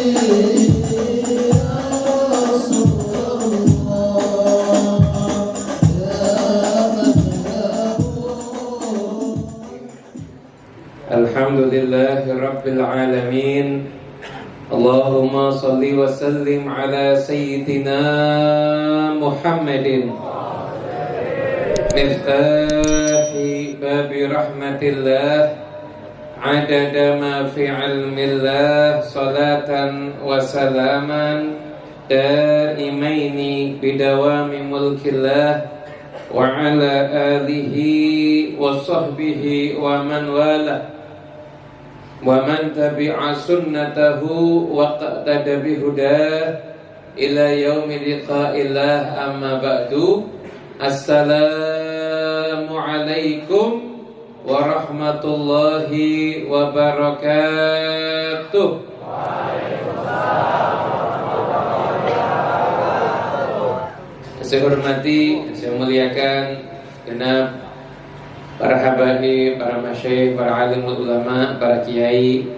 Alhamdulillahi Rabbil Alamin. Allahumma salli wa sallim ala Sayyidina Muhammadin miftahi babi rahmatillah adada ma fi ilmillah salatan wa salaman daimaini bidawami mulkillah wa ala alihi wa sahbihi wa man wala wa man tabi'a sunnatahu wa qadada bihudah ila yaumi liqa'illah amma ba'du. Assalamu alaikum warahmatullahi wabarakatuh. Saya hormati, saya muliakan genap para habaib, para masyayikh, para alim ulama, para kiai,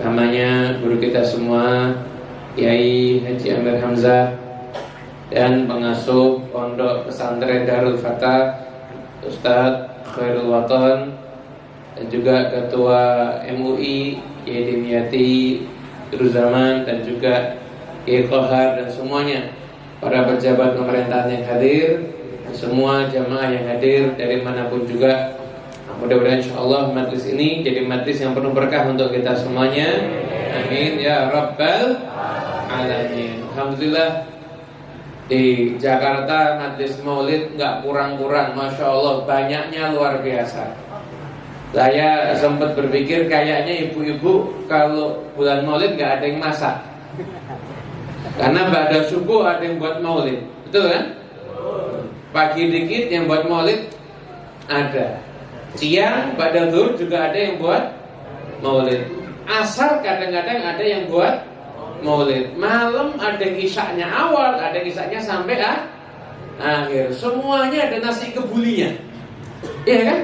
utamanya guru kita semua, Kiai Haji Amir Hamzah, dan pengasuh pondok pesantren Darul Fatah Ustadz Khairul Watan, dan juga ketua MUI Kiai Dimyati Zaman, dan juga Kiai Kohar, dan semuanya para pejabat pemerintahan yang hadir, semua jamaah yang hadir dari manapun juga. Mudah-mudahan insyaallah majlis ini jadi majlis yang penuh berkah untuk kita semuanya. Amin ya rabbal alamin. Alhamdulillah, di Jakarta majlis maulid nggak kurang-kurang, masya Allah, banyaknya luar biasa. Saya sempat berpikir kayaknya ibu-ibu kalau bulan maulid nggak ada yang masak, karena ba'da subuh ada yang buat maulid, betul kan? Pagi dikit yang buat maulid ada, siang ba'da zuhur juga ada yang buat maulid, asar kadang-kadang ada yang buat maulid, malam ada yang isyaknya awal, ada yang isyaknya sampai akhir, semuanya ada nasi kebulinya, iya kan?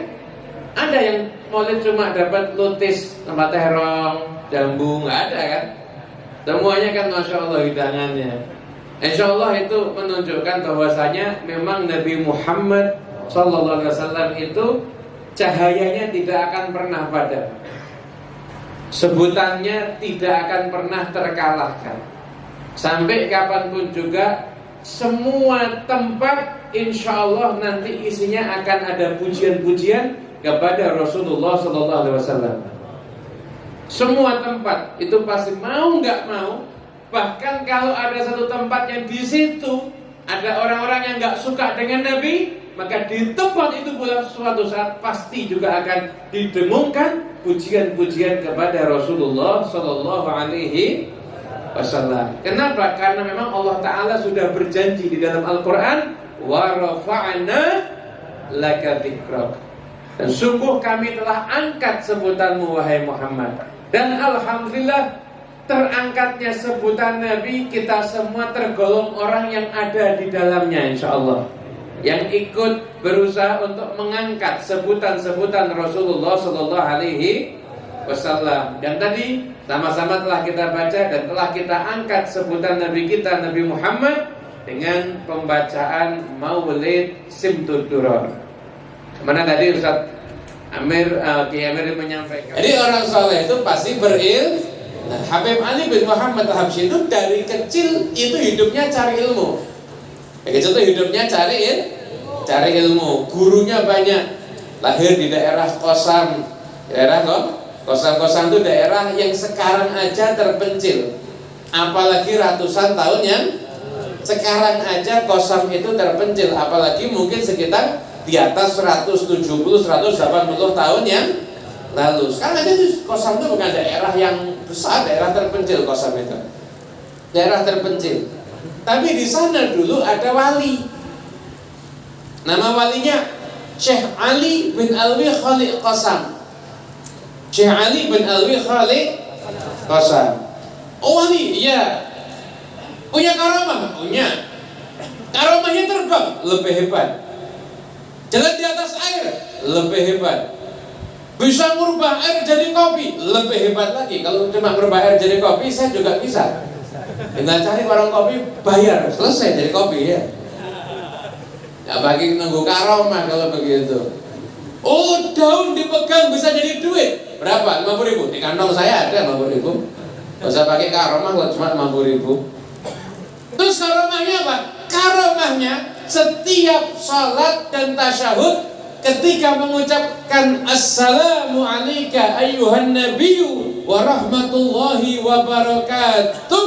Ada yang maulid cuma dapat lutis sama terong, jambu, nggak ada kan? Semuanya kan masya Allah hidangannya. Insya Allah itu menunjukkan bahwasanya memang Nabi Muhammad SAW itu cahayanya tidak akan pernah padam, sebutannya tidak akan pernah terkalahkan. Sampai kapanpun juga, semua tempat insya Allah nanti isinya akan ada pujian-pujian kepada Rasulullah SAW. Semua tempat itu pasti, mau nggak mau. Bahkan kalau ada satu tempat yang di situ ada orang-orang yang nggak suka dengan Nabi, maka di tempat itu pula suatu saat pasti juga akan didengungkan pujian-pujian kepada Rasulullah Sallallahu Alaihi Wasallam. Kenapa? Karena memang Allah Taala sudah berjanji di dalam Al-Quran, wa rafa'na laka dzikrak, dan sungguh kami telah angkat sebutanmu wahai Muhammad. Dan alhamdulillah, terangkatnya sebutan Nabi, kita semua tergolong orang yang ada di dalamnya insyaallah, yang ikut berusaha untuk mengangkat sebutan-sebutan Rasulullah Sallallahu Alaihi Wasallam. Dan tadi sama-sama telah kita baca dan telah kita angkat sebutan Nabi kita, Nabi Muhammad, dengan pembacaan Maulid Simtud Duror. Kemana tadi Ustaz Amir, Kiai Amir menyampaikan. Jadi orang soleh itu pasti berilmu. Nah, Habib Ali bin Muhammad Al-Habsyi itu dari kecil itu hidupnya cari ilmu. Dari kecil itu hidupnya cari ilmu. Gurunya banyak. Lahir di daerah Kosam. Daerah Kosam itu daerah yang sekarang aja terpencil. Apalagi ratusan tahun yang sekarang aja Kosam itu terpencil. Apalagi mungkin sekitar di atas 170-180 tahun yang lalu. Sekarang aja itu Kosam itu bukan daerah yang besar, daerah terpencil. Kosam itu daerah terpencil. Tapi di sana dulu ada wali. Nama walinya Syekh Ali bin Alwi Khaliq Qasam. Syekh Ali bin Alwi Khaliq Qasam. Oh, wali, iya. Punya karamah? Punya. Karamahnya terbang? Lebih hebat. Jalan di atas air? Lebih hebat. Bisa merubah air jadi kopi, lebih hebat lagi. Kalau cuma merubah air jadi kopi, saya juga bisa. Kita cari warung kopi, bayar, selesai jadi kopi ya. Ya bagi nunggu karomah kalau begitu. Oh, daun dipegang bisa jadi duit. Berapa? 50.000. Di kantong saya ada 50.000. Gak usah pakai karomah kalau cuma 50.000. Terus karomahnya apa? Karomahnya setiap salat dan tasyahud ketika mengucapkan assalamu alayka ayyuhan nabiyyu wa rahmatullahi wa barakatuh,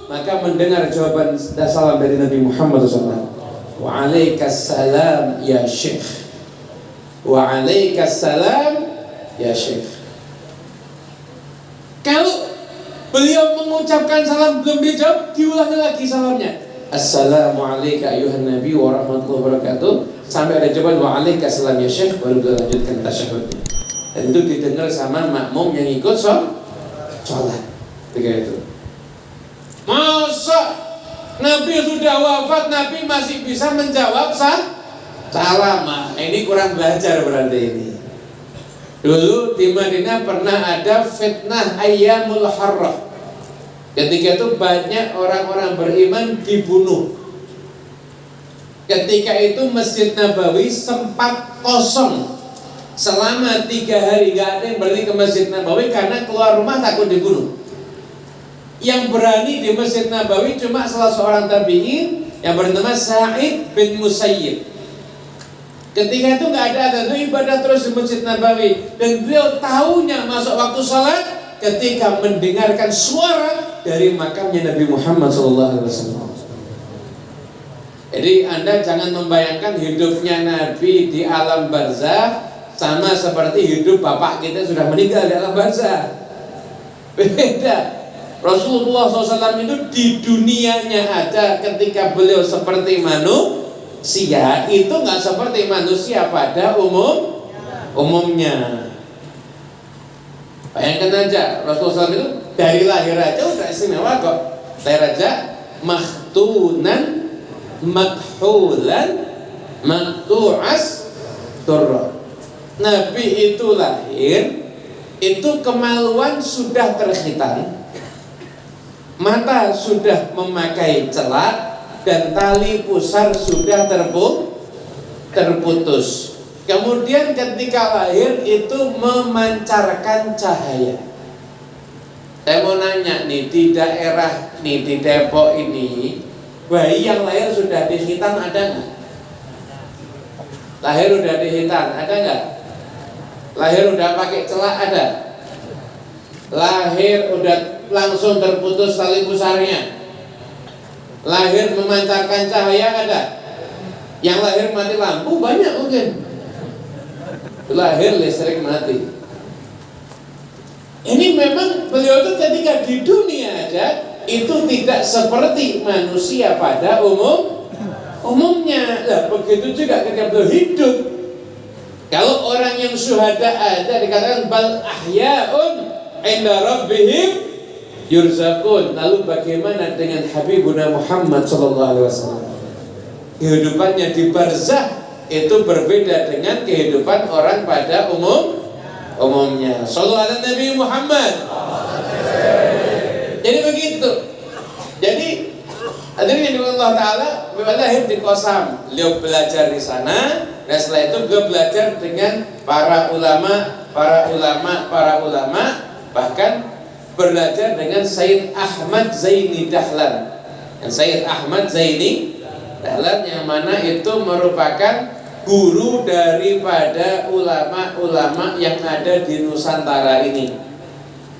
maka mendengar jawaban dan salam dari Nabi Muhammad SAW. Wa alaikassalam ya syekh, wa alaikassalam ya syekh. Kalau beliau mengucapkan salam belum dijawab, diulangi lagi salamnya. Assalamu alayka ayyuhan nabi wa rahmatullahi wa barakatuh, sampai ada jawaban wa alaikassalam ya syekh, baru beliau lanjutkan tasyahudnya. Dan itu didengar sama makmum yang ikut sholat. Begitu. Masa Nabi sudah wafat, Nabi masih bisa menjawab salam? Ini kurang belajar berarti ini. Dulu di Madinah pernah ada fitnah Ayyamul Harrah. Ketika itu banyak orang-orang beriman dibunuh. Ketika itu Masjid Nabawi sempat kosong selama 3 hari, gak ada yang berani ke Masjid Nabawi karena keluar rumah takut dibunuh. Yang berani di Masjid Nabawi cuma salah seorang tabi'in yang bernama Sa'id bin Musayyib. Ketika itu nggak ada itu ibadah terus di Masjid Nabawi, dan beliau tahunya masuk waktu salat ketika mendengarkan suara dari makamnya Nabi Muhammad SAW. Jadi Anda jangan membayangkan hidupnya Nabi di alam barzakh sama seperti hidup bapak kita sudah meninggal di alam barzakh. Beda. Rasulullah SAW itu di dunianya aja ketika beliau seperti manusia, itu nggak seperti manusia pada umumnya. Bayangkan aja, Rasulullah SAW itu dari lahir aja udah istimewa kok. Lahir aja mahtunan, makhulan, maktu'as turra. Nabi itu lahir, itu kemaluan sudah terkhitan, mata sudah memakai celak, dan tali pusar sudah terputus. Kemudian ketika lahir itu memancarkan cahaya. Saya mau nanya nih, di daerah nih, di Depok ini, bayi yang lahir sudah dihitan ada nggak? Lahir udah dihitan ada nggak? Lahir udah pakai celak ada? Lahir udah langsung terputus tali pusarnya? Lahir memancarkan cahaya ada? Yang lahir mati lampu banyak mungkin. Lahir listrik mati. Ini memang beliau itu ketika di dunia aja itu tidak seperti manusia pada umumnya. Lah begitu juga ketika beliau hidup. Kalau orang yang syuhada ada dikatakan bal ahya'un inda rabbihim yurzaqun. Lalu bagaimana dengan Habibuna Muhammad SAW? Kehidupannya di barzakh itu berbeda dengan kehidupan orang pada umumnya. Shallallahu ala Nabi Muhammad. Jadi begitu. Jadi hadirin Allah Ta'ala, beliau lahir di Qasam, beliau belajar di sana, dan setelah itu beliau belajar dengan para ulama, bahkan belajar dengan Sayyid Ahmad Zaini Dahlan. Dan Sayyid Ahmad Zaini Dahlan yang mana itu merupakan guru daripada ulama-ulama yang ada di Nusantara ini.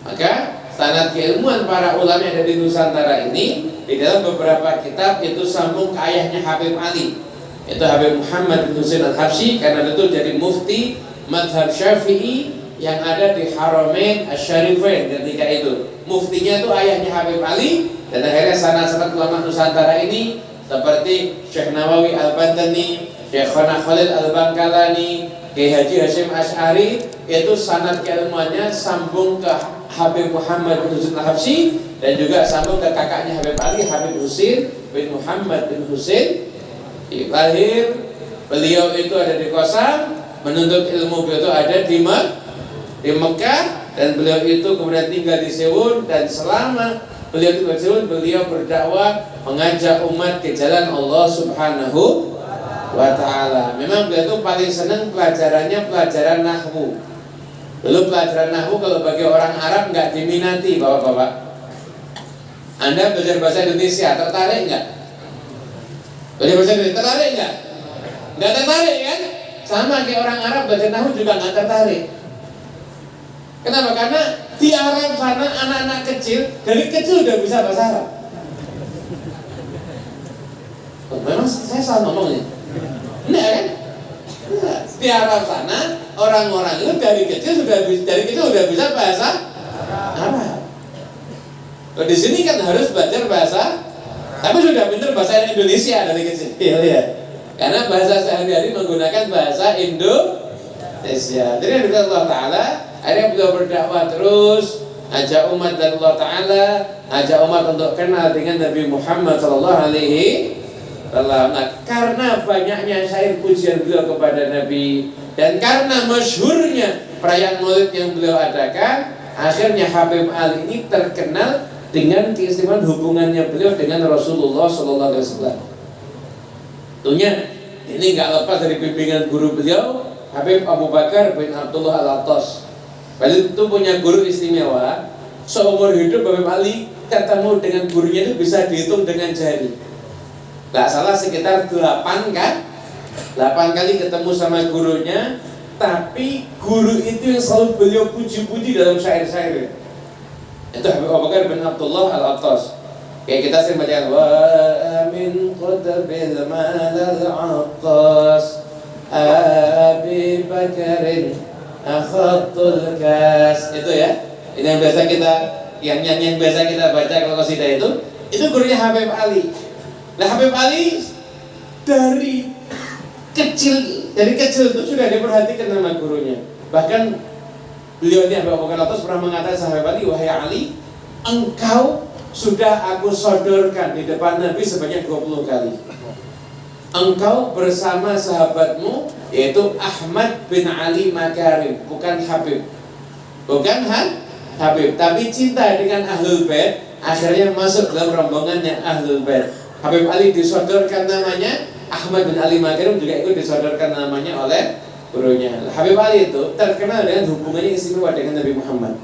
Maka sanad keilmuan para ulama yang ada di Nusantara ini di dalam beberapa kitab itu sambung ke ayahnya Habib Ali, itu Habib Muhammad bin Husain al-Habsyi, karena itu jadi mufti madhab Syafi'i yang ada di Haramain Asy-Syarifain ketika itu. Muftinya itu ayahnya Habib Ali, dan akhirnya sanad-sanad ulama Nusantara ini seperti Syekh Nawawi Al-Bantani, Syekh Khalil Al-Bangkalani, Kiai Haji Hasyim Asy'ari, itu sanad keilmuannya sambung ke Habib Muhammad bin Husain al-Habsyi, dan juga sambung ke kakaknya Habib Ali, Habib Husain bin Muhammad bin Husain. Lahir beliau itu ada di Qasam, menuntut ilmu beliau itu ada di di Mekah, dan beliau itu kemudian tinggal di Seoul, dan selama beliau tinggal di Seoul, beliau berdakwah mengajak umat ke jalan Allah Subhanahu wa ta'ala. Memang beliau itu paling senang pelajarannya pelajaran nahwu. Dulu pelajaran nahwu kalau bagi orang Arab nggak diminati, bapak-bapak. Anda belajar bahasa Indonesia, tertarik nggak? Belajar bahasa Indonesia, tertarik nggak? Nggak tertarik kan? Sama kayak orang Arab belajar nahwu juga nggak tertarik. Kenapa? Karena di Arab sana anak-anak kecil dari kecil udah bisa bahasa Arab. Oh, memang saya salah ngomongnya? Enggak kan? Enggak. Di Arab sana orang-orang itu dari kecil udah bisa bahasa Arab. Di sini kan harus belajar bahasa, tapi sudah pintar bahasa Indonesia dari kecil, ya. Karena bahasa sehari-hari menggunakan bahasa Indonesia. Jadi Allah Taala, akhirnya beliau berdakwah terus, ajak umat dari Allah Taala, ajak umat untuk kenal dengan Nabi Muhammad Sallallahu Alaihi Wasallam. Nah, karena banyaknya syair pujian beliau kepada Nabi dan karena masyhurnya perayaan Maulid yang beliau adakan, akhirnya Habib Ali ini terkenal dengan keistimewaan hubungannya beliau dengan Rasulullah Sallallahu Alaihi Wasallam. Tentunya ini nggak lepas dari bimbingan guru beliau, Habib Abu Bakar bin Abdullah Al-Attas. Beliau itu punya guru istimewa. Seumur hidup Habib Ali ketemu dengan gurunya itu bisa dihitung dengan jari. Nggak salah sekitar 8 kan? 8 kali ketemu sama gurunya, tapi guru itu yang selalu beliau puji-puji dalam syair-syair. Itu Habib Abu Bakar bin Abdullah Al-Attas. Kayak kita sering baca wa min qutbil malal Attas Abi Bakarin akhatul kas. Itu ya. Ini yang biasa kita yang biasa kita baca kalau qasidah itu gurunya Habib Ali. Nah, Habib Ali dari kecil itu sudah diperhatikan sama gurunya. Bahkan beliau ini Habib Abu Bakar Al-Attas pernah mengatakan sama Habib Ali, wahai Ali, engkau sudah aku sodorkan di depan Nabi sebanyak 20 kali. Engkau bersama sahabatmu yaitu Ahmad bin Ali Makarim, bukan Habib. Bukan Habib, tapi cinta dengan Ahlul Bait, akhirnya masuk dalam rombongannya Ahlul Bait. Habib Ali disodorkan namanya, Ahmad bin Ali Makarim juga ikut disodorkan namanya oleh gurunya. Habib Ali itu terkenal dengan hubungannya istimewa dengan Nabi Muhammad.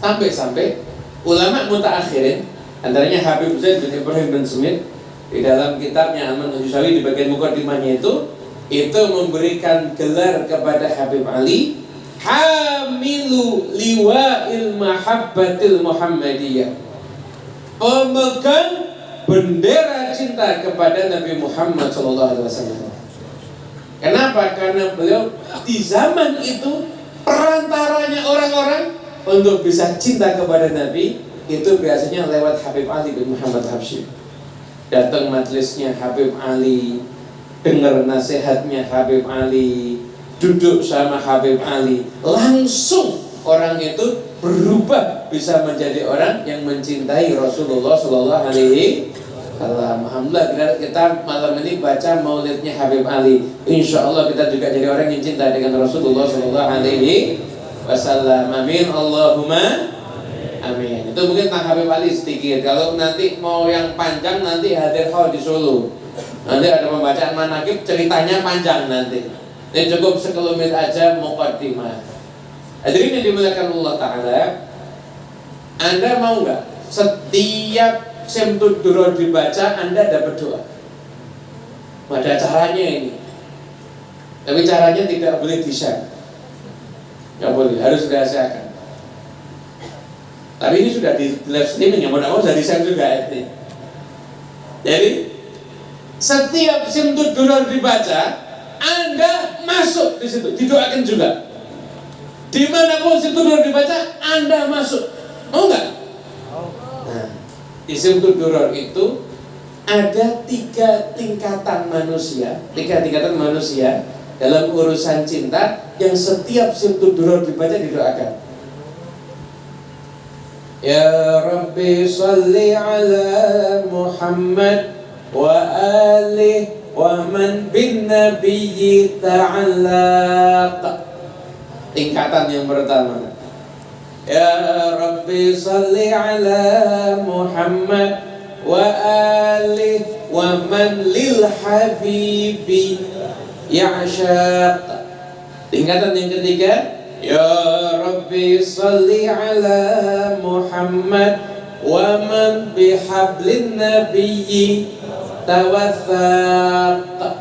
Sampai-sampai ulama mutaakhirin, antaranya Habib Zaid bin Ibrahim bin Sumit, di dalam kitabnya Al-Manhaj di bagian mukaddimahnya itu memberikan gelar kepada Habib Ali Hamilu Liwa'il Mahabbatil Muhammadiyah, pemegang bendera cinta kepada Nabi Muhammad SAW. Kenapa? Karena beliau di zaman itu perantaranya orang-orang untuk bisa cinta kepada Nabi itu biasanya lewat Habib Ali bin Muhammad Habsyi. Datang majelisnya Habib Ali, dengar nasihatnya Habib Ali, duduk sama Habib Ali, langsung orang itu berubah bisa menjadi orang yang mencintai Rasulullah Sallallahu Alaihi Wasallam. Alhamdulillah kita malam ini baca maulidnya Habib Ali. Insya Allah kita juga jadi orang yang cinta dengan Rasulullah Sallallahu Alaihi Wasallam. Amin Allahumma amin. Itu mungkin tentang Habib Ali sedikit. Kalau nanti mau yang panjang nanti hadir di Solo. Nanti ada pembacaan manaqib, ceritanya panjang nanti. Ini cukup sekelumit aja muqaddimah. Hadirin yang dimuliakan Allah Ta'ala, Anda mau nggak setiap Syamtud Duror dibaca Anda dapat doa? Ada caranya ini, tapi caranya tidak boleh di-share. Nggak boleh, harus dirahasiakan. Tapi ini sudah di live streaming, ya mudah-mudahan sudah di-share juga ini. Jadi setiap Syamtud Duror dibaca Anda masuk di situ, didoakan juga. Dimanapun Syamtud Duror dibaca, Anda masuk. Mau nggak? Nah, di Syamtud Duror itu ada 3 tingkatan manusia, 3 tingkatan manusia dalam urusan cinta yang setiap Syamtud Duror dibaca didoakan. Ya Rabbi salli ala Muhammad wa alihi wa man bin nabiyyi ta'allaq. 3 tingkatan yang pertama. Ya Rabbi salli ala Muhammad wa ali wa man lil habibi ya'syaq. Tingkatan yang ketiga, ya Rabbi salli ala Muhammad wa man bihablin nabiyyi tawathaq.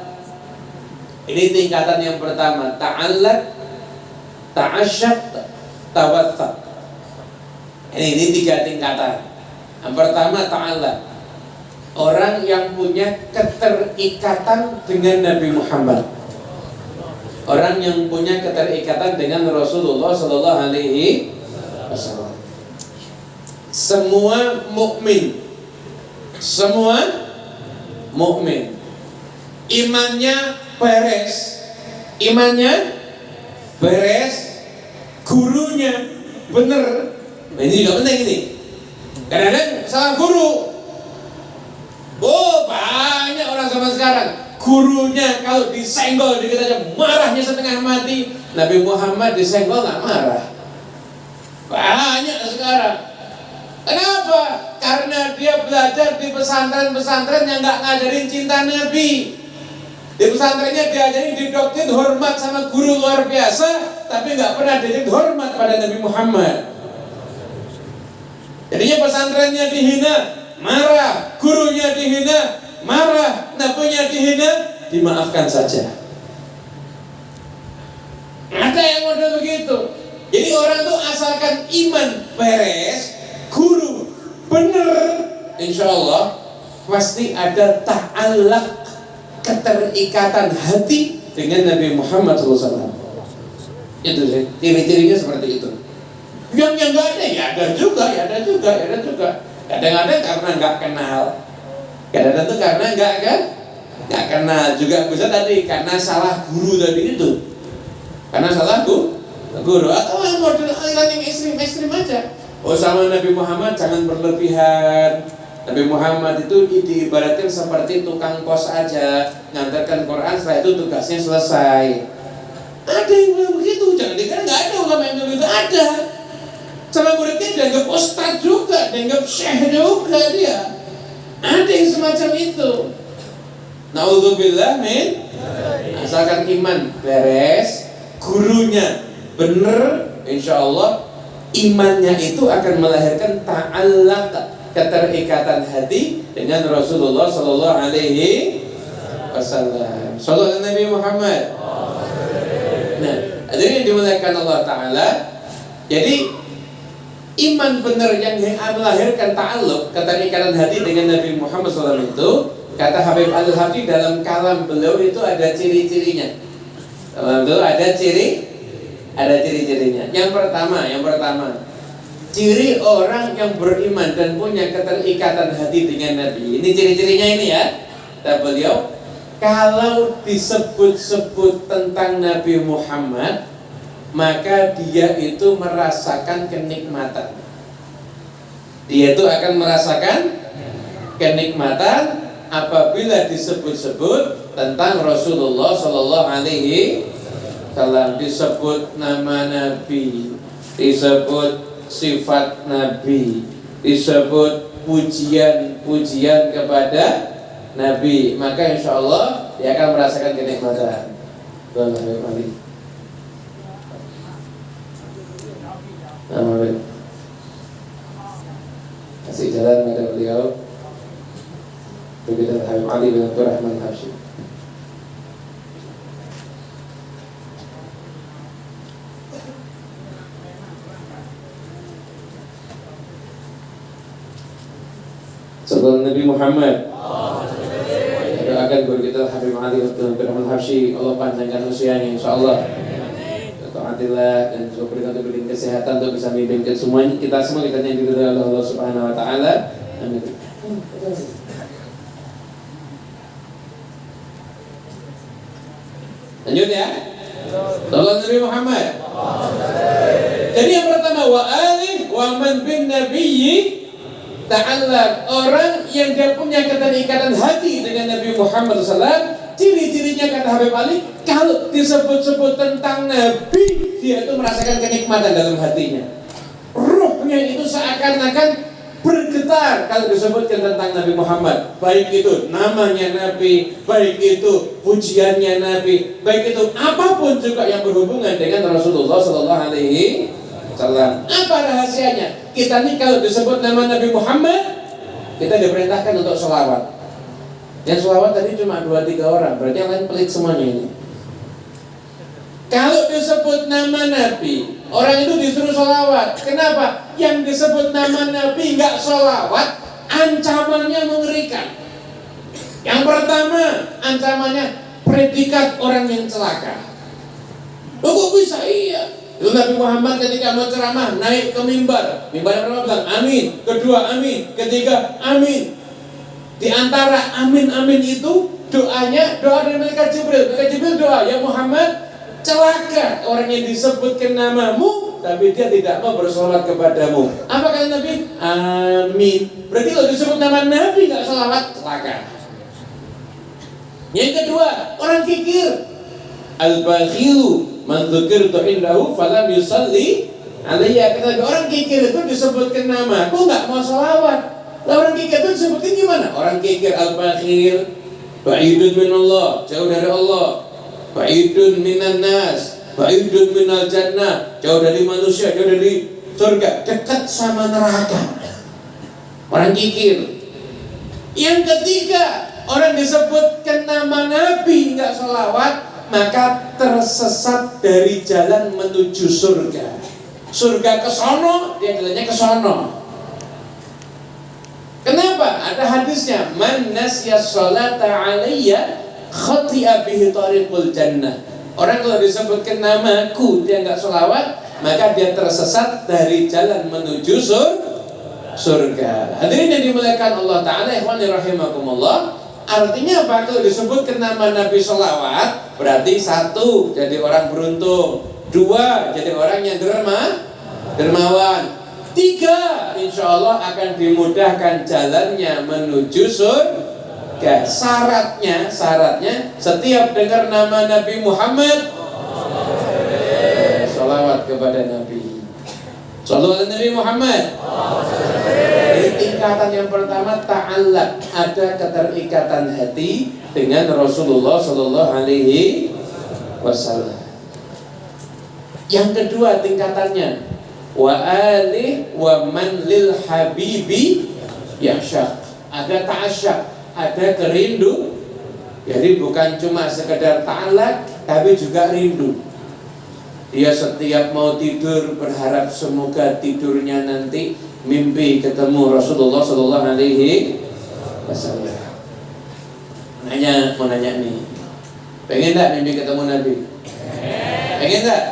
Ini tingkatan yang pertama, ta'allaq, ta'asyaq, tawathaq. Ini 3 tingkatan. Yang pertama, ta'allaq, orang yang punya keterikatan dengan Nabi Muhammad, orang yang punya keterikatan dengan Rasulullah Sallallahu Alaihi Wasallam. Semua mukmin, imannya beres, gurunya bener. Ini juga penting ini. Kadang-kadang salah guru. Oh, banyak orang zaman sekarang gurunya kalau disenggol dikit aja marahnya setengah mati. Nabi Muhammad disenggol nggak marah. Banyak sekarang. Kenapa? Karena dia belajar di pesantren-pesantren yang nggak ngajarin cinta Nabi. Di pesantrennya diajarin didoktrin hormat sama guru luar biasa, tapi nggak pernah diajarin hormat pada Nabi Muhammad. Jadinya pesantrennya dihina, marah, gurunya dihina, marah, nabinya dihina, dimaafkan saja. Ada yang model begitu. Jadi orang tuh asalkan iman beres, guru bener, insya Allah pasti ada ta'allaq, keterikatan hati dengan Nabi Muhammad SAW. Itu sih, ciri-cirinya seperti itu. Yang nggak ada, ya ada juga. Kadang-kadang karena nggak kenal, kadang-kadang tuh karena nggak kenal juga bisa tadi karena salah guru tadi itu, karena salah guru atau model aliran yang ekstrim aja. Oh, sama Nabi Muhammad jangan berlebihan. Nabi Muhammad itu diibaratkan seperti tukang pos aja, ngantarkan Quran, setelah itu tugasnya selesai. Ada yang bilang begitu, jangan dikira nggak ada ulama yang begitu, ada. Sama muridnya dianggap ustaz juga, dianggap syekh juga dia. Ada yang semacam itu. Na'udzubillah min. Asalkan iman beres, gurunya bener, insya Allah imannya itu akan melahirkan ta'allaq, keterikatan hati dengan Rasulullah Sallallahu Alaihi Wasallam. Sallallahu Nabi Muhammad. Nah, hadirin dimuliakan Allah Ta'ala. Jadi iman benar yang melahirkan ta'alluq, keterikatan hati dengan Nabi Muhammad SAW itu, kata Habib Al-Habib dalam kalam beliau itu ada ciri-cirinya. Beliau ada ciri-cirinya. Yang pertama, ciri orang yang beriman dan punya keterikatan hati dengan Nabi. Ini ciri-cirinya ini ya. Kata beliau, kalau disebut-sebut tentang Nabi Muhammad, maka dia itu merasakan kenikmatan. Dia itu akan merasakan kenikmatan apabila disebut-sebut tentang Rasulullah Sallallahu Alaihi Wasallam, disebut nama Nabi, disebut sifat Nabi, disebut pujian-pujian kepada Nabi, maka insya Allah dia akan merasakan kenikmatan. Kasih jalan kepada beliau Begitu Habib Ali bin Abdul Rahman Habsyi. Sallallahu Nabi Muhammad. Doakan guru kita Habib Ali bin Abdul Rahman Habsyi, Allah panjangkan usianya insyaallah. Taatilah dan juga berikan kesehatan untuk bisa membimbing semuanya, kita semua kita yang diridhoi oleh Allah Subhanahu wa taala. Amin. Lanjut ya. Sallallahu Nabi Muhammad. Jadi yang pertama wa alih wa man bin nabiyyi ta'allaq, orang yang dia punya keterikatan hati dengan Nabi Muhammad SAW, ciri-cirinya Intinya kata Habib Ali, kalau disebut-sebut tentang Nabi, dia itu merasakan kenikmatan dalam hatinya. Ruhnya itu seakan-akan bergetar kalau disebutkan tentang Nabi Muhammad. Baik itu namanya Nabi, baik itu pujiannya Nabi, baik itu apapun juga yang berhubungan dengan Rasulullah Sallallahu Alaihi Wasallam. Apa rahasianya? Kita nih kalau disebut nama Nabi Muhammad, kita diperintahkan untuk sholawat. Yang sholawat tadi cuma 2-3 orang, berarti yang lain pelit semuanya ini. Kalau disebut nama Nabi, orang itu disuruh sholawat. Kenapa? Yang disebut nama Nabi nggak sholawat, ancamannya mengerikan. Yang pertama, ancamannya predikat orang yang celaka. Loh kok bisa? Iya. Lalu Nabi Muhammad ketika mau ceramah naik ke mimbar. Mimbar yang pertama bilang amin, kedua amin, ketiga amin. Di antara amin-amin itu doanya, doa dari malaikat Jibril. Malaikat Jibril doa, ya Muhammad, celaka orang yang disebutkan namamu tapi dia tidak mau bersolawat kepadamu. Apa kata Nabi? Amin. Berarti kalau disebut nama Nabi nggak solawat, celaka. Yang kedua, orang kikir. Al-bakhilu man dzukirtu indahu falam yusalli alayya. Kata orang kikir itu disebutkan nama, aku nggak mau solawat. Lah orang kikir itu disebutkan gimana? Orang kikir al-bakhil, ba'idun minallah, jauh dari Allah. Ba'idun minan nas, ba'idun minal jannah, jauh dari manusia, jauh dari surga, dekat sama neraka. Orang kikir. Yang ketiga, orang disebutkan nama Nabi nggak sholawat, maka tersesat dari jalan menuju surga. Surga ke sono, dia jalannya ke sono. Kenapa? Ada hadisnya, man nasya sholata alayya khati'a bihi tariqul jannah. Orang kalau disebutkan namaku dia enggak sholawat, maka dia tersesat dari jalan menuju surga. Hadirin yang dimuliakan Allah Ta'ala, ikhwani rahimakumullah. Artinya apa? Kalau disebutkan nama Nabi sholawat, berarti 1, jadi orang beruntung. 2, jadi orang yang dermawan. 3, insya Allah akan dimudahkan jalannya menuju surga. Syaratnya setiap dengar nama Nabi Muhammad, sholawat kepada Nabi. Sholawat Nabi Muhammad. Jadi tingkatan yang pertama ta'allaq, ada keterikatan hati dengan Rasulullah Sallallahu Alaihi Wasallam. Yang kedua tingkatannya wa ali wa man lil habibi yahsyaq, ada ta'asyak, ada kerindu. Jadi bukan cuma sekedar ta'allaq, tapi juga rindu. Dia setiap mau tidur berharap semoga tidurnya nanti mimpi ketemu Rasulullah Sallallahu Alaihi Wasallam. Mau nanya nih, pengen nggak mimpi ketemu Nabi? Pengen nggak?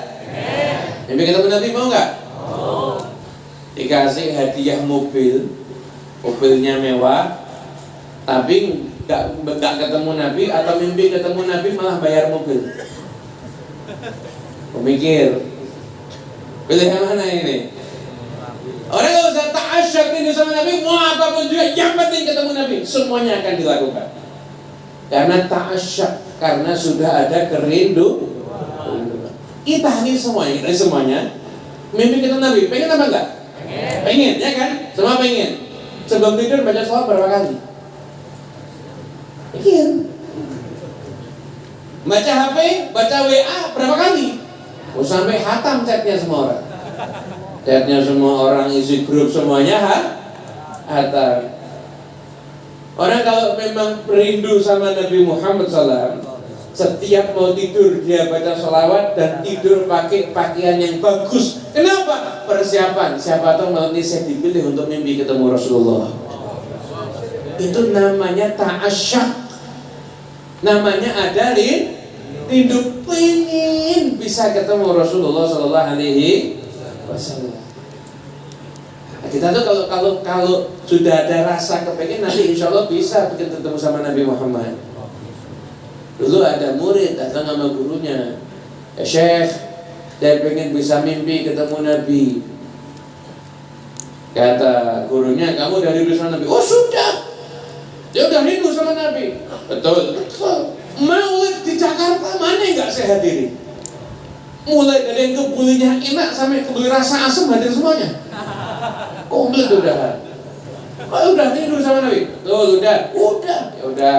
Mimpi ketemu Nabi, mau nggak? Dikasih hadiah mobilnya mewah, tapi nggak ketemu Nabi, atau mimpi ketemu Nabi malah bayar mobil. Pemikir, pilih yang mana ini? Orang kalau sudah ta'asyak ini sama Nabi, mau apapun juga, yang penting ketemu Nabi, semuanya akan dilakukan. Karena ta'asyak, karena sudah ada kerindu. Kita ini semuanya mimpi ketemu Nabi. Pengen apa enggak? Pengen, ya kan? Semua pengen. Sebelum tidur baca sholawat berapa kali? Pengen. Baca HP, baca WA berapa kali? Sampai hatam chatnya semua orang. Chatnya semua orang, isi grup semuanya hatam. Orang kalau memang rindu sama Nabi Muhammad SAW, setiap mau tidur dia baca sholawat dan tidur pakai pakaian yang bagus. Kenapa? Persiapan. Siapa tahu malam ini saya dipilih untuk mimpi ketemu Rasulullah. Itu namanya ta'asyak. Namanya ada rindu, pengen bisa ketemu Rasulullah Sallallahu Alaihi Wasallam. Kita tuh kalau sudah ada rasa kepengen, nanti insya Allah bisa bikin ketemu sama Nabi Muhammad. Dulu ada murid datang sama gurunya, ya Syekh, saya pengen bisa mimpi ketemu Nabi. Kata gurunya, kamu udah rindu sama Nabi? Oh sudah, dia udah rindu sama Nabi. Betul. Maulid di nggak saya hadiri. Mulai dari yang kebulinya enak sampai kebuli rasa asam hadir semuanya. Komplit udah. Oh, udah rindu sama Nabi. Tuh, udah. Ya udah.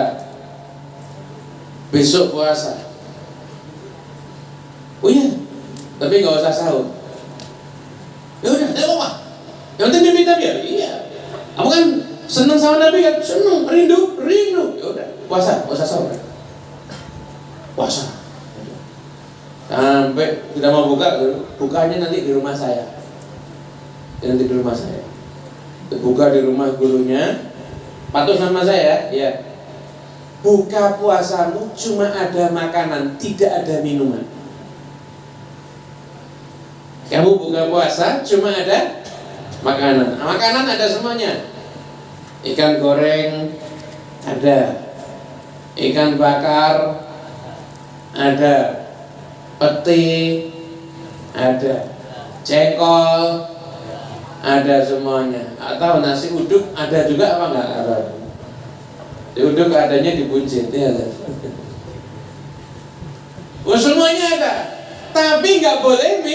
Besok puasa. Oh iya, tapi nggak usah sahur. Ya udah, tidak apa-apa. Yang penting mimpi Nabi ya. Iya. Kamu kan senang sama Nabi kan? Senang, rindu. Ya udah, puasa sahur. Puasa. Sampai kita mau bukanya nanti di rumah saya. Buka di rumah gurunya. Patuh sama saya, ya. Buka puasamu cuma ada makanan, tidak ada minuman. Kamu buka puasa cuma ada makanan. Makanan ada semuanya. Ikan goreng ada, ikan bakar ada, peti ada, cengkol ada semuanya. Atau nasi uduk ada juga apa enggak? Ada. Di uduk adanya di buncit ya. Semuanya ada. Tapi nggak boleh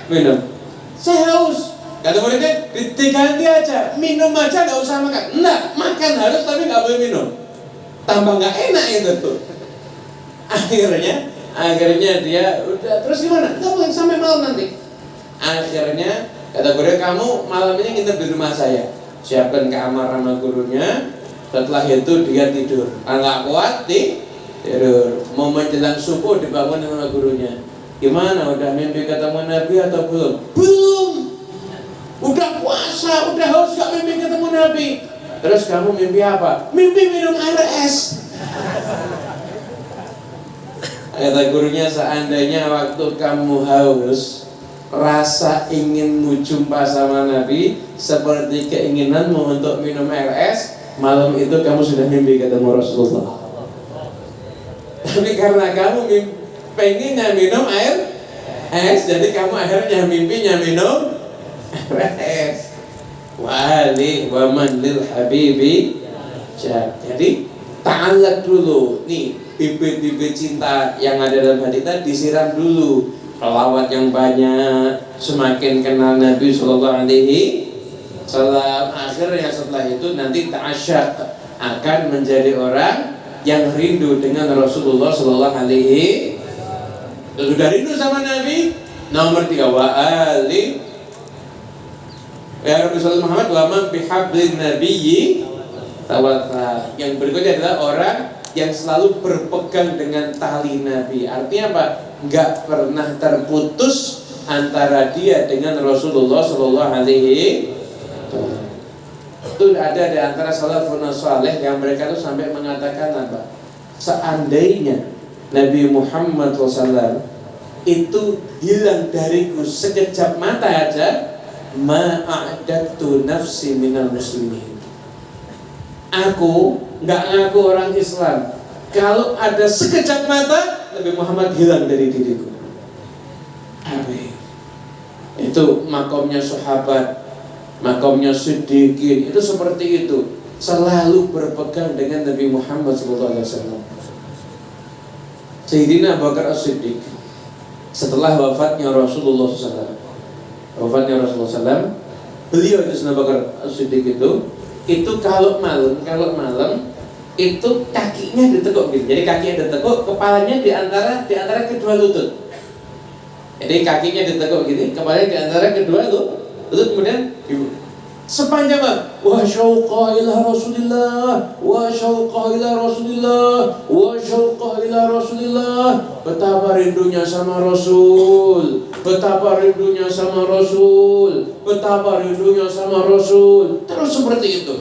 minum. Saya haus. Kata muridnya, diganti aja. Minum aja nggak usah makan. Enggak, makan harus tapi nggak boleh minum. Tambah nggak enak itu tuh. Akhirnya dia udah terus gimana? Nggak boleh sampai malam nanti. Akhirnya kata guru, kamu malam ini nginep di rumah saya. Siapkan kamar sama gurunya. Setelah itu dia tidur. Nggak kuat tidur. Mau menjelang subuh dibangun sama gurunya. Gimana? Udah mimpi ketemu Nabi atau belum? Belum. Udah puasa, udah harus gak mimpi ketemu Nabi. Terus kamu mimpi apa? Mimpi minum air es. Kata gurunya, seandainya waktu kamu haus, rasa inginmu jumpa sama Nabi seperti keinginanmu untuk minum air es, malam itu kamu sudah mimpi ketemu Rasulullah. Tapi karena kamu pengennya minum air es, jadi kamu akhirnya mimpinya minum air es. Wali wa man lil habibi. Jadi ta'allaq dulu. Nih, bibit-bibit cinta yang ada dalam hati kita disiram dulu. Selawat yang banyak, semakin kenal Nabi sallallahu alaihi wasallam. Akhirnya setelah itu nanti ta'asyaq, akan menjadi orang yang rindu dengan Rasulullah sallallahu alaihi wasallam. Sudah rindu sama Nabi. Nomor 3, wa ali ya Rasulullah Muhammad wa man bihablin nabiyyi tawakkal. Yang berikutnya adalah orang yang selalu berpegang dengan tali Nabi. Artinya apa? Enggak pernah terputus antara dia dengan Rasulullah sallallahu alaihi wasallam. Itu ada di antara salafun saleh yang mereka itu sampai mengatakan apa? Seandainya Nabi Muhammad SAW itu hilang dariku sekejap mata aja, ma'adatu nafsi minal muslimin. Aku nggak ngaku orang Islam. Kalau ada sekejap mata Nabi Muhammad hilang dari diriku. Amin. Itu makomnya sahabat, makomnya siddiqin. Itu seperti itu. Selalu berpegang dengan Nabi Muhammad SAW. Sayyidina Abu Bakar As-Siddiq setelah wafatnya Rasulullah SAW, beliau itu Abu Bakar As-Siddiq itu kalau malam itu kakinya ditekuk gitu. Jadi kakinya ditekuk, kepalanya di antara kedua lutut. Jadi kakinya ditekuk gini, kepalanya di antara kedua lutut, kemudian sepanjang wa syauqa ila Rasulillah, wa syauqa ila Rasulillah, wa syauqa ila Rasulillah. Betapa rindunya sama Rasul, betapa rindunya sama Rasul, betapa rindunya sama Rasul. Terus seperti itu.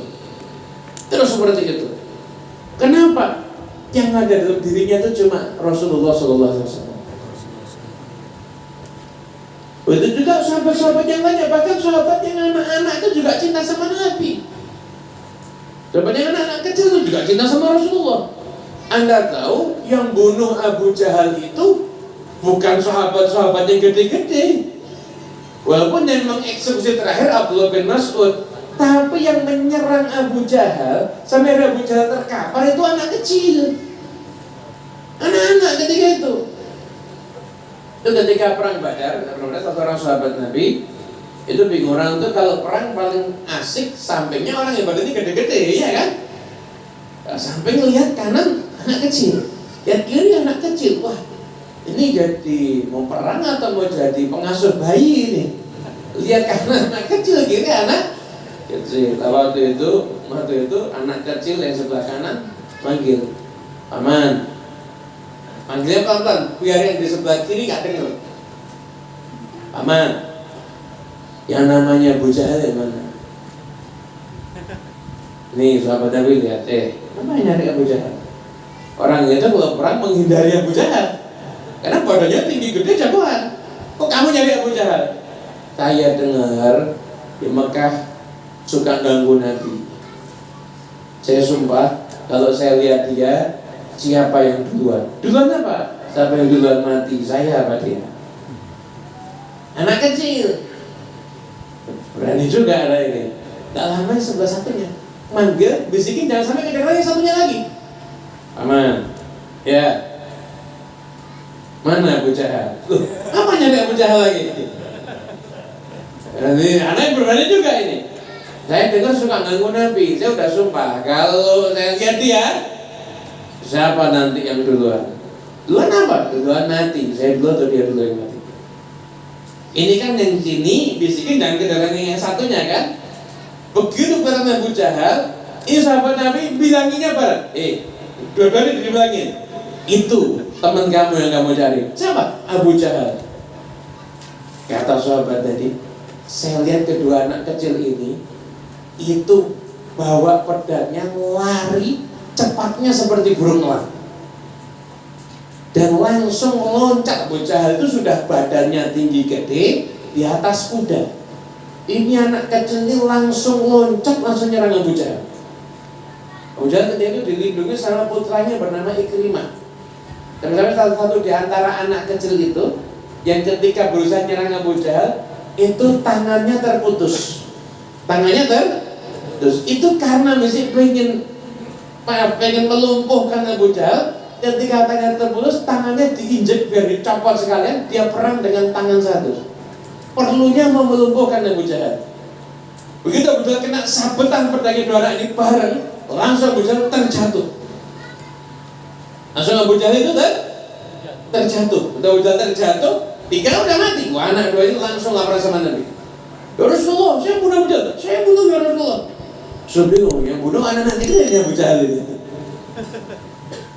Kenapa? Yang ada dalam dirinya itu cuma Rasulullah sallallahu alaihi wasallam. Itu juga sahabat-sahabat yang lainnya, bahkan sahabat yang anak-anak itu juga cinta sama Nabi. Sahabat yang anak-anak kecil itu juga cinta sama Rasulullah. Anda tahu yang bunuh Abu Jahal itu bukan sahabat-sahabat yang gede-gede. Walaupun yang mengeksekusi terakhir Abdullah bin Mas'ud, tapi yang menyerang Abu Jahal sampai Abu Jahal terkapar itu anak kecil. Anak-anak ketika itu. Itu ketika perang Badar, salah seorang sahabat Nabi itu bingung, orang itu kalau perang paling asik sampingnya orang yang badannya gede-gede, ya kan? Samping lihat kanan anak kecil, lihat kiri anak kecil. Wah, ini jadi mau perang atau mau jadi pengasuh bayi ini? Lihat kanan anak kecil, kiri anak kecil. Waktu itu anak kecil yang sebelah kanan manggil, "Paman." Manggilnya pelan-pelan, biar yang di sebelah kiri gak dengar. "Paman, yang namanya Abu Jahal yang mana?" Nih sahabat Nabi lihat, apa yang nyari Abu Jahal? Orang itu kalau perang menghindari Abu Jahal, karena badannya tinggi gede jagoan. Kok kamu nyari Abu Jahal? Saya dengar di Mekah suka ganggu Nabi. Saya sumpah kalau saya lihat dia, siapa yang duluan? Duluan apa? Siapa yang duluan mati? Saya apa dia? Anak kecil. Berani juga ada ini. Tak lama sebelah satunya manggil, bisikin jangan sampai kedengeran yang satunya lagi. "Aman, ya. Mana Abu Jahal?" Apa nyari Abu Jahal lagi? Ini anak berani juga ini. Saya dengar suka ganggu Nabi. Saya udah sumpah kalau saya lihat dia, siapa nanti yang duluan? Duluan apa? Duluan mati. Saya dulu atau dia dulu yang mati? Ini kan yang sini bisikin dan kedengeran yang satunya kan? Begitu karena Abu Jahal, ini sahabat Nabi bilanginnya apa? Dua-duanya dibilangin. Itu teman kamu yang kamu cari. Siapa? Abu Jahal. Kata sahabat tadi, saya lihat kedua anak kecil ini itu bawa pedangnya lari cepatnya seperti burung elang dan langsung loncat. Abu Jahal itu sudah badannya tinggi gede di atas kuda. Ini anak kecil ini langsung loncat, langsung nyerang Abu Jahal. Abu Jahal ketika itu dilindungi sama putranya bernama Ikrimah. Dan salah satu di antara anak kecil itu yang ketika berusaha nyerang Abu Jahal itu tangannya terputus. Tangannya terputus. Itu karena mesti pengen melumpuhkan Abu Jahal. Ketika tangannya terputus, tangannya diinjek biar dicopot sekalian. Dia perang dengan tangan satu. Perlunya mau melumpuhkan Abu Jahal. Begitu Abu Jahal kena sabetan pedangnya dua anak ini bareng, langsung Abu Jahal terjatuh. Langsung Abu Jahal itu terjatuh. Udah Abu Jahal terjatuh, tiga udah mati. Wah, anak dua ini langsung lapor sama Nabi. "Ya Rasulullah, saya bunuh Abu Jahal." "Saya bunuh ya Rasulullah." Saya bingung, yang bunuh anak kita ini Abu Jahal ini.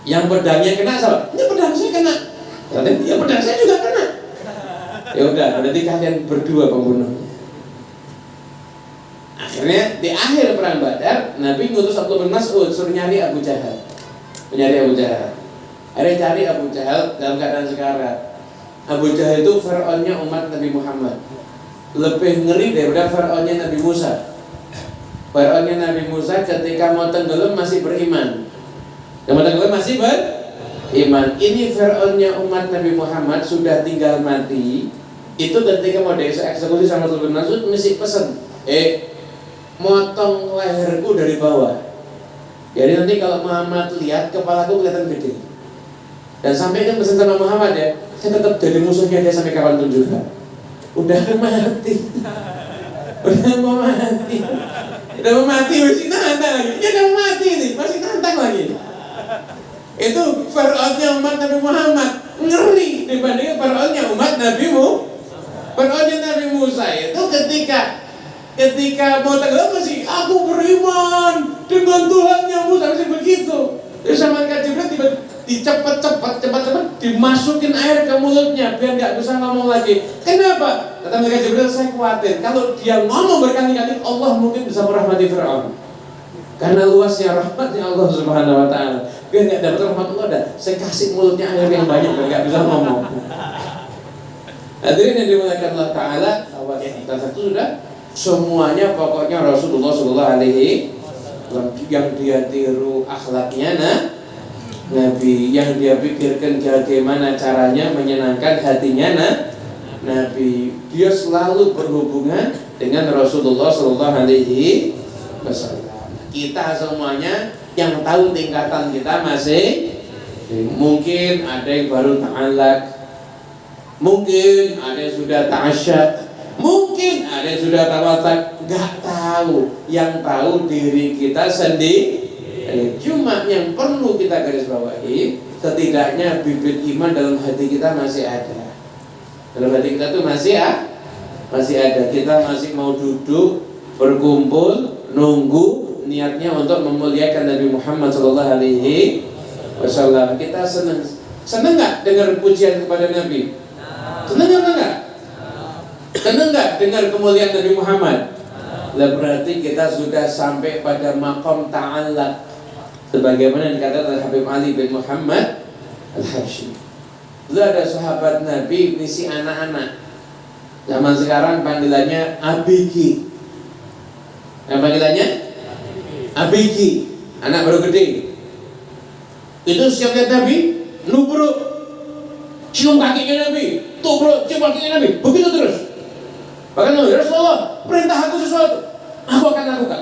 Yang pedangnya kena siapa? Ini pedang saya kena. Ya pedang saya juga kena. Ya udah, berarti kalian berdua pembunuhnya. Akhirnya di akhir perang Badar, Nabi ngutus Abdullah bin Mas'ud suruh nyari Abu Jahal. Mencari Abu Jahal. Akhirnya cari Abu Jahal dalam keadaan sekarat. Abu Jahal itu Fir'aunnya umat Nabi Muhammad. Lebih ngeri daripada Fir'aunnya Nabi Musa. Fir'aunnya Nabi Musa ketika mau tenggelam masih beriman. Ketika tenggelam masih beriman. Ini Fir'aunnya umat Nabi Muhammad sudah tinggal mati. Itu ketika mau dieksekusi sama Abdullah bin Mas'ud mesti pesen, motong leherku dari bawah. Jadi nanti kalau Muhammad lihat kepalaku kelihatan gede. Dan sampai kan pesan sama Muhammad ya, saya tetap jadi musuhnya dia sampai kapanpun juga. Udah mati. Udah mau mati. Udah mau mati masih nantang lagi. Ya udah mau mati nih, masih nantang lagi. Itu Fir'aunnya umat Nabi Muhammad. Ngeri dibandingkan Fir'aunnya umat Nabi Muhammad. Fir'aunnya Nabi Musa itu ketika mau tenggelam masih aku beriman dengan Tuhannya Musa, masih begitu. Terus sama Jibril cepat dimasukin air ke mulutnya biar nggak bisa ngomong lagi. Kenapa? Kata mereka Jibril, saya khawatir kalau dia ngomong berkali-kali Allah mungkin bisa merahmati Fir'aun. Karena luasnya rahmatnya Allah Subhanahu Wa Taala. Biar nggak dapat rahmat Allah, saya kasih mulutnya air yang banyak biar nggak bisa ngomong. Hadirin yang dimuliakan Allah Ta'ala, awalnya kita satu sudah semuanya pokoknya Rasulullah Sallallahu Alaihi Wasallam yang dia tiru akhlaknya Nabi, yang dia pikirkan bagaimana caranya menyenangkan hatinya Nabi. Dia selalu berhubungan dengan Rasulullah Sallallahu Alaihi Wasallam. Kita semuanya yang tahu tingkatan kita masih mungkin ada yang baru ta'alaq, Mungkin ada yang sudah ta'asyad, mungkin ada yang sudah tawatak, nggak tahu. Yang tahu diri kita sendiri. Cuma yang perlu kita garis bawahi, setidaknya bibit iman dalam hati kita masih ada. Dalam hati kita tuh masih ada. Kita masih mau duduk, berkumpul, nunggu, niatnya untuk memuliakan Nabi Muhammad SAW. Kita senang nggak dengar pujian kepada Nabi? Senang nggak? Senang nggak dengar kemuliaan Nabi Muhammad? Lah berarti kita sudah sampai pada maqam ta'allaq, sebagaimana dikatakan oleh Habib Ali bin Muhammad Al-Habsyi. Dulu ada sahabat Nabi misi anak-anak. Zaman sekarang panggilannya ABG. Yang panggilannya ABG, anak baru gede. Itu setiap lihat Nabi, nubruk, cium kakinya Nabi, tubruk, cium kakinya Nabi, begitu terus. Bahkan ya Rasulullah, perintah aku sesuatu, aku akan lakukan.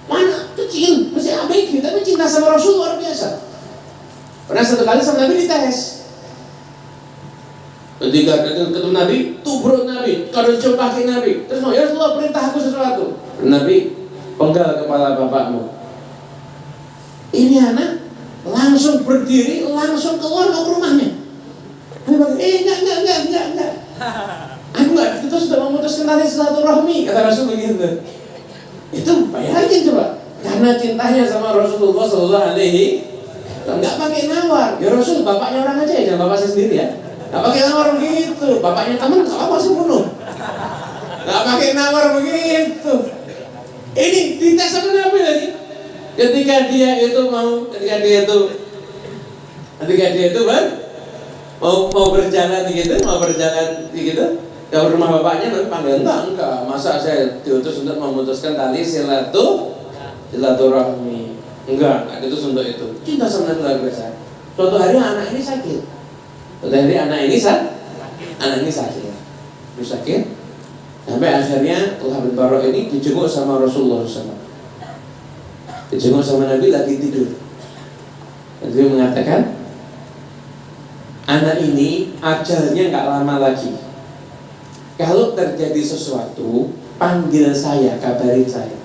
Mana kecil, masih ABG, tapi cinta sama Rasul luar biasa. Pernah satu kali sama Nabi dites. Ketika ketemu Nabi, tubruk Nabi, kalau cium kaki Nabi, terus ya Rasulullah, perintah aku sesuatu. Nabi, penggal kepala bapakmu. Ini anak langsung berdiri, langsung keluar ke rumahnya. Enggak. Aku enggak, kita sudah memutuskan tali silaturahmi, kata Rasul begitu. Itu bayangin coba, karena cintanya sama Rasulullah SAW, enggak pakai nawar. Ya Rasul, bapaknya orang aja ya, jangan bapak saya sendiri ya. Enggak pakai nawar begitu, bapaknya teman enggak apa sih bunuh. Enggak pakai nawar begitu. Ini dites sama Nabi lagi. Ketika dia itu mau berjalan gitu ke rumah bapaknya, Nabi panggil enggak. Masa saya diutus untuk memutuskan tali silaturahmi? Enggak diutus untuk itu. Cinta sama Nabi luar biasa. Suatu hari anak ini sakit. Sampai akhirnya Talha bin Barok ini dijenguk sama Rasulullah SAW. Dijenguk sama Nabi lagi tidur. Nabi mengatakan, anak ini ajalnya nggak lama lagi. Kalau terjadi sesuatu, panggil saya, kabarin saya.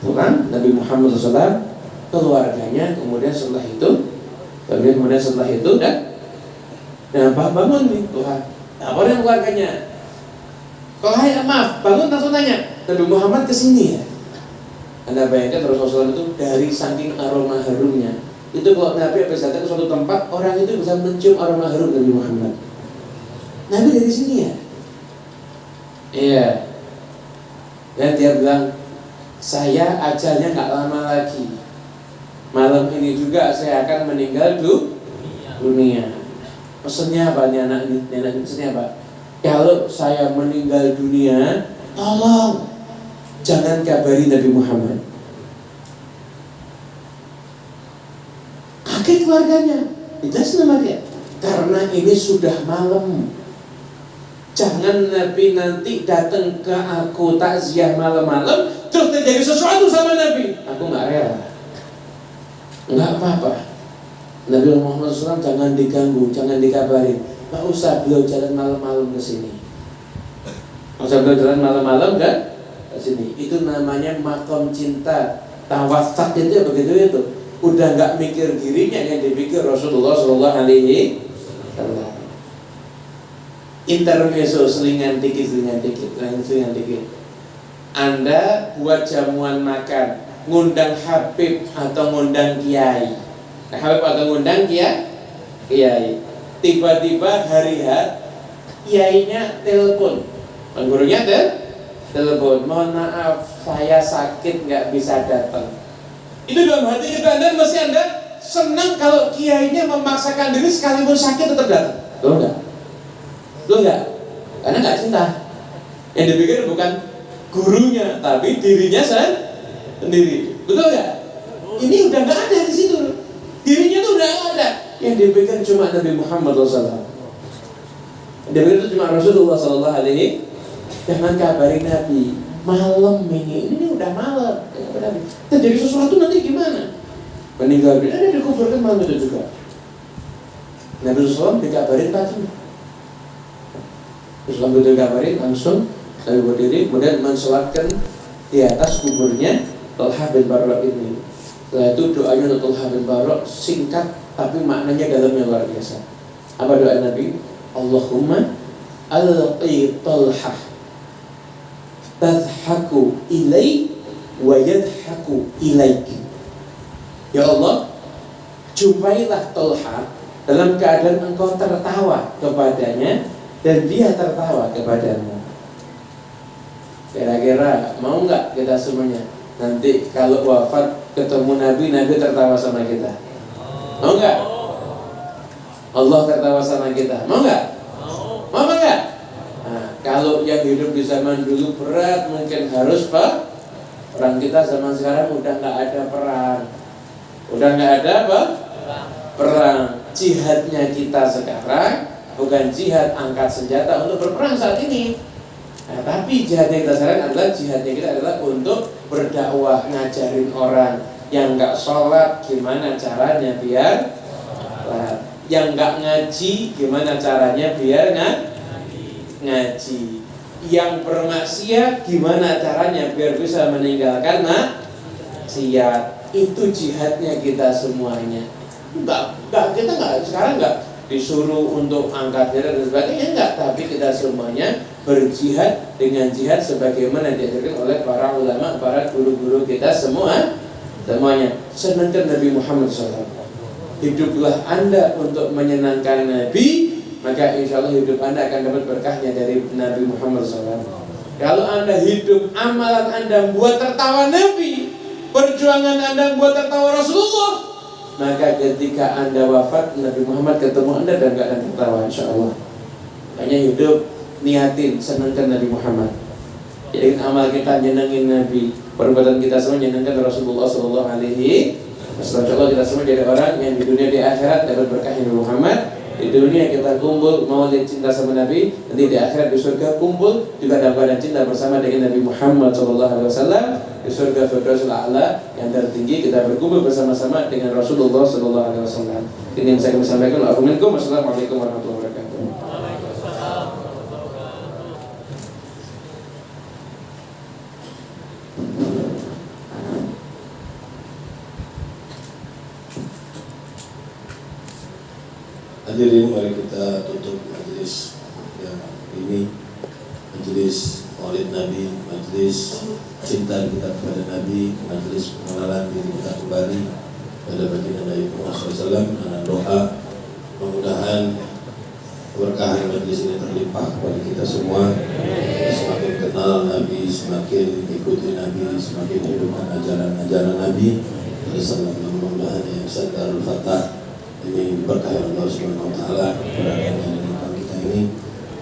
Bukan Nabi Muhammad SAW, keluarganya, kemudian setelah itu dan bangun nih Tuhan. Apa yang keluarganya? Maaf, bangun langsung tanya, Nabi Muhammad kesini ya? Anda bayangkan Rasulullah itu dari saking aroma harumnya. Itu kalau Nabi habis datang ke suatu tempat, orang itu bisa mencium aroma harum Nabi Muhammad. Nabi dari sini ya? Iya. Dan dia bilang, saya ajalnya gak lama lagi. Malam ini juga saya akan meninggal dunia. Pesennya apa nih anak ini? Pesennya apa? Kalau saya meninggal dunia, tolong jangan kabari Nabi Muhammad. Kaget keluarganya. Jelas nama dia. Karena ini sudah malam. Jangan Nabi nanti datang ke aku takziah malam-malam terus terjadi sesuatu sama Nabi. Aku nggak rela. Nggak apa-apa. Nabi Muhammad SAW jangan diganggu, jangan dikabarin. Nggak usah beliau jalan malam-malam ke sini. Nggak usah beliau jalan malam-malam kan ke sini. Itu namanya makom cinta. Tawasak itu begitu itu. Udah nggak mikir dirinya, yang dipikir Rasulullah SAW. Intermezzo, selingan dikit. Anda buat jamuan makan, ngundang Habib atau ngundang Kiai. Habib atau ngundang Kiai. Tiba-tiba hari Kiainya telepon, gurunya telepon, mohon maaf saya sakit nggak bisa datang. Itu dalam hati kita Anda senang kalau Kiainya memaksakan diri sekalipun sakit tetap datang. Lo enggak? Karena enggak cinta. Yang dipikir bukan gurunya, tapi dirinya sendiri. Betul enggak? Ini udah enggak ada di situ. Dirinya tuh udah enggak ada. Yang dipikir cuma Nabi Muhammad SAW. Yang dipikir itu cuma Rasulullah SAW. Jangan kabarin Nabi. Malam ini udah malam. Terjadi sesuatu nanti gimana? Meninggal dunia, ada dikuburkan malam itu juga. Nabi SAW dikabarin tadi. Islam dikabarin langsung Nabi berdiri kemudian mensolatkan di atas kuburnya Talha bin Barok ini. Setelah itu doanya untuk Talha bin Barok singkat tapi maknanya dalamnya luar biasa. Apa doa Nabi? Allahumma alqi Talha tadhaku ilai wa yadhaku ilaik. Ya Allah, jumpailah Talha dalam keadaan engkau tertawa kepadanya dan dia tertawa kepadamu. Kira-kira mau nggak kita semuanya nanti kalau wafat ketemu Nabi, Nabi tertawa sama kita? Mau nggak? Allah tertawa sama kita? Mau nggak? Mau nggak? Nah, kalau yang hidup di zaman dulu berat mungkin harus Pak. Perang kita zaman sekarang udah nggak ada perang, udah nggak ada apa? Perang. Jihadnya kita sekarang bukan jihad angkat senjata untuk berperang saat ini. Nah, tapi jihadnya kita sekarang adalah jihadnya kita adalah untuk berdakwah, ngajarin orang yang nggak sholat gimana caranya biar sholat, yang nggak ngaji gimana caranya biar ngaji, yang bermaksiat gimana caranya biar bisa meninggalkan maksiat. Itu jihadnya kita semuanya. Kita sekarang nggak disuruh untuk angkat diri dan sebagainya, enggak, tapi kita semuanya berjihad dengan jihad sebagaimana diajarkan oleh para ulama, para guru-guru kita semuanya. Senangkan Nabi Muhammad SAW. Hiduplah Anda untuk menyenangkan Nabi, maka insya Allah hidup Anda akan dapat berkahnya dari Nabi Muhammad SAW. Kalau Anda hidup, amalan Anda buat tertawa Nabi, perjuangan Anda buat tertawa Rasulullah, maka ketika Anda wafat, Nabi Muhammad ketemu Anda dan gak akan tertawa insya Allah. Makanya hidup, niatin, senangkan Nabi Muhammad. Jadi amal kita nyenengin Nabi, perbuatan kita semua nyenengkan Rasulullah SAW. Insya Allah kita semua jadi orang yang di dunia di akhirat dapat berkah Nabi Muhammad. Di dunia kita kumpul maulid cinta sama Nabi, nanti di akhirat di surga kumpul juga dalam keadaan cinta bersama dengan Nabi Muhammad SAW. Di surga Firdausul A'la yang tertinggi kita berkumpul bersama-sama dengan Rasulullah SAW. Ini yang saya sampaikan. Assalamualaikum warahmatullahi wabarakatuh. Hadirin, mari kita tutup majelis yang ini, majelis Maulid Nabi, majelis cinta kita kepada Nabi, majelis pengenalan diri kita kembali pada baginda Nabi Muhammad SAW dengan doa. Mudah-mudahan keberkahan majelis ini terlimpah kepada kita semua. Semakin kenal Nabi, semakin ikuti Nabi, semakin hidupkan ajaran-ajaran Nabi. Mudah-mudahan yang Darul Fatah ini berkah Allah Subhanahu wa taala keberadaan di lingkungan kita ini.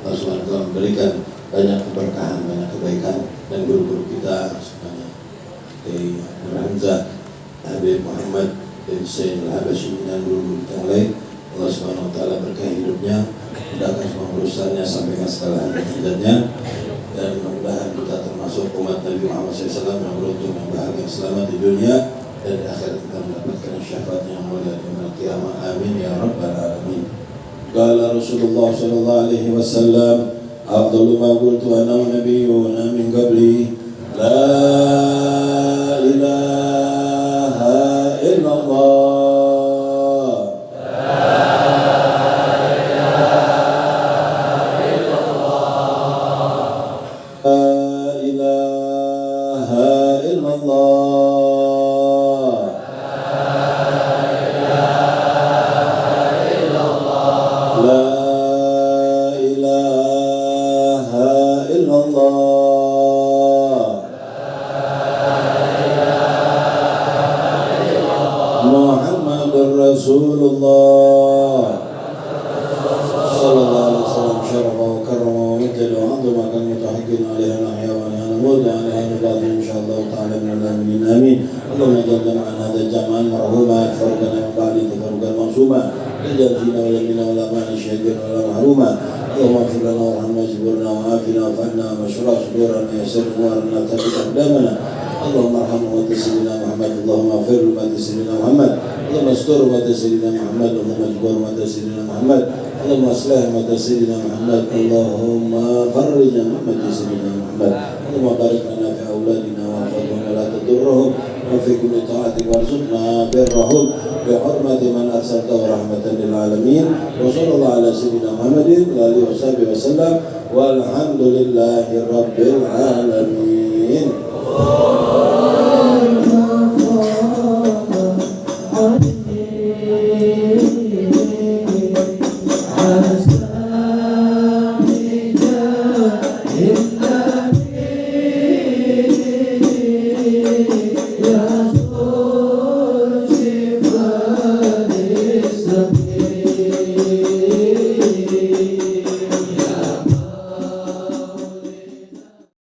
Allah Subhanahu wa taala memberikan banyak keberkahan, banyak kebaikan, dan guru-guru kita semuanya dari Hamzah, Habib Muhammad bin Sayyid Al-Habasyi dan guru-guru kita yang lain. Allah Subhanahu wa taala berkah hidupnya, mudahkan semua urusannya, sampaikan segala hajat-hajatnya, dan mudah-mudahan kita termasuk umat Nabi Muhammad SAW yang beruntung, yang bahagia, selamat di dunia dan di akhirat kita mendapatkan syafaat yang mulia di yaumil qiyamah. Amin ya rabbal alamin. Qala Rasulullah sallallahu alaihi wasallam, afdalu ma qultu ana wa nabiyyuna min qabli, la ilaha illallah. Rasulullah sallallahu alaihi wasallam syarafa wa karrama wa majjada wa 'azama kan mutahaqqin 'alaiha al-ahya wa 'alaiha al-amwat insyaallah ta'ala min al-amin. Amin. Allahumma ja'al jam'an hadha jam'an marhuma farqana min ba'di tafarruqan mansuma ij'al fina wa lana wa la ma'ana syahidin wa la mahruma اللهم اغفر لنا وارحمنا واجبرنا وعافنا وفعلنا واشرح صدورنا ويسر امورنا ثبت اقدامنا اللهم ارحم امه سيدنا محمد اللهم اغفر لامه سيدنا محمد اللهم استر امه سيدنا محمد اللهم اجبر امه سيدنا محمد اللهم اصلح امه سيدنا محمد اللهم فرج عن امه سيدنا محمد اللهم بارك لنا في اولادنا واحفظهم ولا تضرهم وفقهم لطاعتك وارزقنا برهم بحرمة من أرسلته رحمة للعالمين وصلى الله على سيدنا محمد وآله وصحبه وسلم والحمد لله رب العالمين. Ya